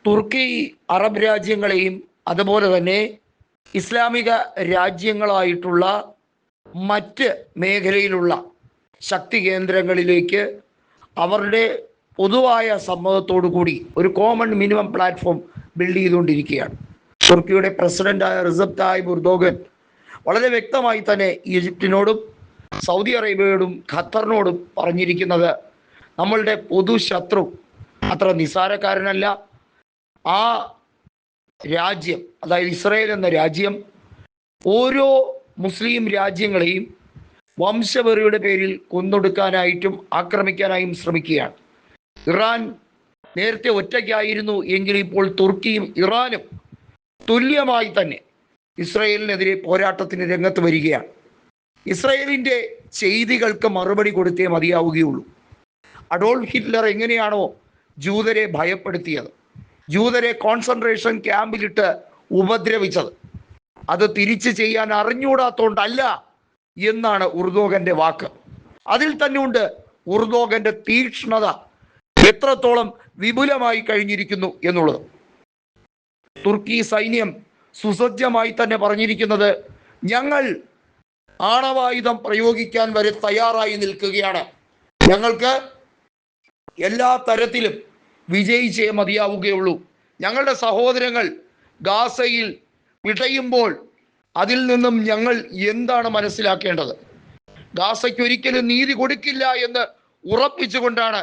തുർക്കി Arab രാജ്യങ്ങളെയും അതുപോലെ തന്നെ ഇസ്ലാമിക രാജ്യങ്ങളായിട്ടുള്ള മറ്റ് മേഖലയിലുള്ള ശക്തി കേന്ദ്രങ്ങളിലേക്ക് അവരുടെ പൊതുവായ സമ്മതത്തോടു കൂടി ഒരു കോമൺ മിനിമം പ്ലാറ്റ്ഫോം ബിൽഡ് ചെയ്തുകൊണ്ടിരിക്കുകയാണ്. തുർക്കിയുടെ പ്രസിഡന്റായ റിസെപ് തായിപ് എർദോഗൻ വളരെ വ്യക്തമായി തന്നെ ഈജിപ്തിനോടും സൗദി അറേബ്യയോടും ഖത്തറിനോടും പറഞ്ഞിരിക്കുന്നത് നമ്മളുടെ പൊതു ശത്രു അത്ര നിസ്സാരക്കാരനല്ല. ആ രാജ്യം, അതായത് ഇസ്രായേൽ എന്ന രാജ്യം, ഓരോ മുസ്ലിം രാജ്യങ്ങളെയും വംശവെറിയുടെ പേരിൽ കൊന്നൊടുക്കാനായിട്ടും ആക്രമിക്കാനായും ശ്രമിക്കുകയാണ്. ഇറാൻ നേരത്തെ ഒറ്റയ്ക്കായിരുന്നു എങ്കിൽ ഇപ്പോൾ തുർക്കിയും ഇറാനും തുല്യമായി തന്നെ ഇസ്രായേലിനെതിരെ പോരാട്ടത്തിന് രംഗത്ത് വരികയാണ്. ഇസ്രായേലിൻ്റെ ചെയ്തികൾക്ക് മറുപടി കൊടുത്തേ മതിയാവുകയുള്ളൂ. അഡോൾഫ് ഹിറ്റ്ലർ എങ്ങനെയാണോ ജൂതരെ ഭയപ്പെടുത്തിയത്, ജൂതരെ കോൺസെൻട്രേഷൻ ക്യാമ്പിലിട്ട് ഉപദ്രവിച്ചത്, അത് തിരിച്ചു ചെയ്യാൻ അറിഞ്ഞുകൂടാത്തോണ്ടല്ല എന്നാണ് ഉർദോഗന്റെ വാക്ക്. അതിൽ തന്നെ ഉണ്ട് ഉർദോഗന്റെ തീക്ഷ്ണത എത്രത്തോളം വിപുലമായി കഴിഞ്ഞിരിക്കുന്നു എന്നുള്ളത്. തുർക്കി സൈന്യം സുസജ്ജമായി തന്നെ പറഞ്ഞിരിക്കുന്നത്, ഞങ്ങൾ ആണവായുധം പ്രയോഗിക്കാൻ വരെ തയ്യാറായി നിൽക്കുകയാണ്, ഞങ്ങൾക്ക് എല്ലാ തരത്തിലും വിജയിച്ചേ മതിയാവുകയുള്ളൂ. ഞങ്ങളുടെ സഹോദരങ്ങൾ ഗാസയിൽ പിടയുമ്പോൾ അതിൽ നിന്നും ഞങ്ങൾ എന്താണ് മനസ്സിലാക്കേണ്ടത്? ഗാസയ്ക്ക് ഒരിക്കലും നീതി കൊടുക്കില്ല എന്ന് ഉറപ്പിച്ചുകൊണ്ടാണ്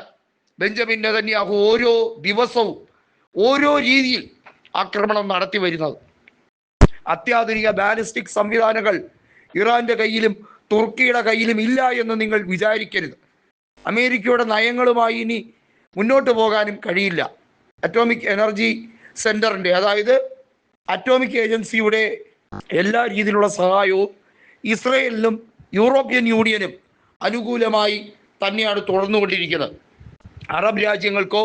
ബെഞ്ചമിൻ നെതന്യാഹു ഓരോ ദിവസവും ഓരോ രീതിയിൽ ആക്രമണം നടത്തി വരുന്നത്. അത്യാധുനിക ബാലിസ്റ്റിക് സംവിധാനങ്ങൾ ഇറാന്റെ കയ്യിലും തുർക്കിയുടെ കയ്യിലും ഇല്ല എന്ന് നിങ്ങൾ വിചാരിക്കരുത്. അമേരിക്കയുടെ നയങ്ങളുമായി ഇനി മുന്നോട്ട് പോകാനും കഴിയില്ല. അറ്റോമിക് എനർജി സെന്ററിൻ്റെ, അതായത് അറ്റോമിക് ഏജൻസിയുടെ എല്ലാ രീതിയിലുള്ള സഹായവും ഇസ്രയേലിനും യൂറോപ്യൻ യൂണിയനും അനുകൂലമായി തന്നെയാണ് തുടർന്നുകൊണ്ടിരിക്കുന്നത്. അറബ് രാജ്യങ്ങൾക്കോ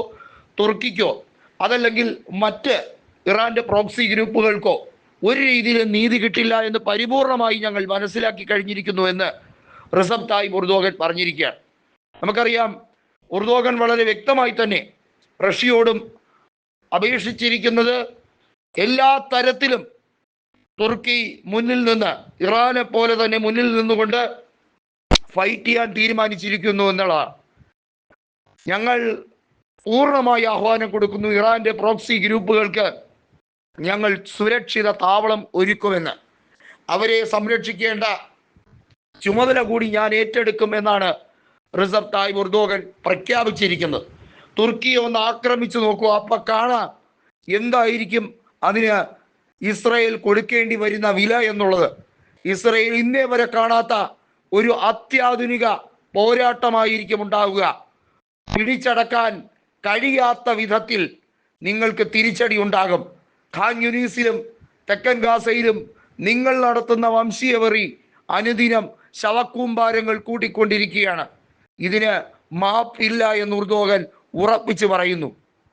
തുർക്കിക്കോ അതല്ലെങ്കിൽ മറ്റ് ഇറാന്റെ പ്രോക്സി ഗ്രൂപ്പുകൾക്കോ ഒരു രീതിയിലും നീതി കിട്ടില്ല എന്ന് പരിപൂർണമായി ഞങ്ങൾ മനസ്സിലാക്കി കഴിഞ്ഞിരിക്കുന്നു എന്ന് റിസെപ് തായിപ് എർദോഗൻ പറഞ്ഞിരിക്കുകയാണ്. നമുക്കറിയാം, എർദോഗൻ വളരെ വ്യക്തമായി തന്നെ റഷ്യയോടും അപേക്ഷിച്ചിരിക്കുന്നത് എല്ലാ തരത്തിലും തുർക്കി മുന്നിൽ നിന്ന്, ഇറാനെ പോലെ തന്നെ മുന്നിൽ നിന്നുകൊണ്ട് ഫൈറ്റ് ചെയ്യാൻ തീരുമാനിച്ചിരിക്കുന്നു എന്നുള്ളതാണ്. ഞങ്ങൾ പൂർണ്ണമായി ആഹ്വാനം കൊടുക്കുന്നു, ഇറാന്റെ പ്രോക്സി ഗ്രൂപ്പുകൾക്ക് ഞങ്ങൾ സുരക്ഷിത താവളം ഒരുക്കുമെന്ന്. അവരെ സംരക്ഷിക്കേണ്ട ചുമതല കൂടി ഞാൻ ഏറ്റെടുക്കും എന്നാണ് റിസെപ് തായിപ് എർദോഗൻ പ്രഖ്യാപിച്ചിരിക്കുന്നത്. തുർക്കിയെ ഒന്ന് ആക്രമിച്ചു നോക്കൂ, അപ്പൊ കാണാം എന്തായിരിക്കും അതിന് ഇസ്രായേൽ കൊടുക്കേണ്ടി വരുന്ന വില എന്നുള്ളത്. ഇസ്രായേൽ ഇന്നേ വരെ കാണാത്ത ഒരു അത്യാധുനിക പോരാട്ടമായിരിക്കും ഉണ്ടാവുക. പിടിച്ചടക്കാൻ കഴിയാത്ത വിധത്തിൽ നിങ്ങൾക്ക് തിരിച്ചടി ഉണ്ടാകും. ഖാൻ യൂനീസിലും തെക്കൻ ഗാസയിലും നിങ്ങൾ നടത്തുന്ന വംശീയവെറി അനുദിനം ശവക്കൂമ്പാരങ്ങൾ കൂട്ടിക്കൊണ്ടിരിക്കുകയാണ്. ഇതിന് മാപ്പില്ല എന്ന് എർദോഗൻ ഉറപ്പിച്ചു പറയുന്നു.